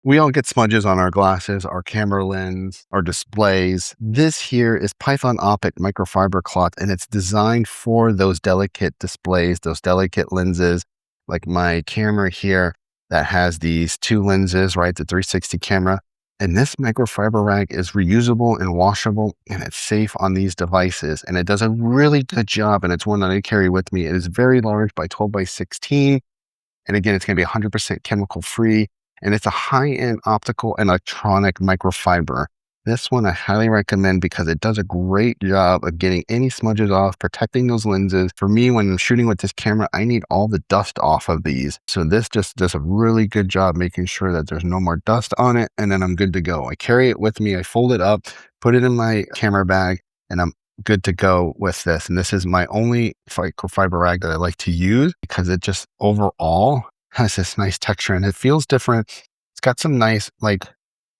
We all get smudges on our glasses, our camera lens, our displays. This here is Python OPTIC microfiber cloth, and it's designed for those delicate displays, those delicate lenses, like my camera here that has these two lenses, right? The 360 camera. And this microfiber rag is reusable and washable, and it's safe on these devices. And it does a really good job. And it's one that I carry with me. It is very large by 12 by 16. And again, it's going to be 100% chemical free. And it's a high-end optical and electronic microfiber. This one I highly recommend because it does a great job of getting any smudges off, protecting those lenses. For me, when I'm shooting with this camera, I need all the dust off of these. So this just does a really good job making sure that there's no more dust on it, and then I'm good to go. I carry it with me, I fold it up, put it in my camera bag, and I'm good to go with this. And this is my only microfiber rag that I like to use because it just overall has this nice texture and it feels different. It's got some nice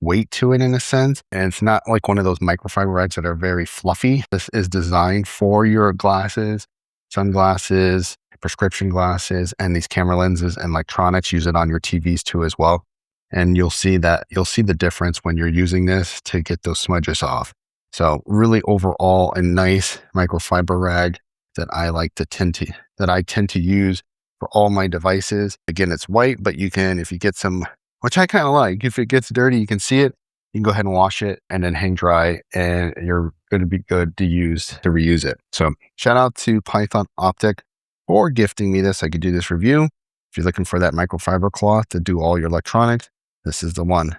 weight to it in a sense. And it's not like one of those microfiber rags that are very fluffy. This is designed for your glasses, sunglasses, prescription glasses, and these camera lenses and electronics. Use it on your TVs too as well. And you'll see the difference when you're using this to get those smudges off. So really overall a nice microfiber rag that I tend to use for all my devices. Again, it's white, but you can, if you get some, which I kind of like, if it gets dirty, you can see it, you can go ahead and wash it and then hang dry, and you're going to be good to reuse it. So shout out to Python OPTIC for gifting me this. I could do this review. If you're looking for that microfiber cloth to do all your electronics, this is the one.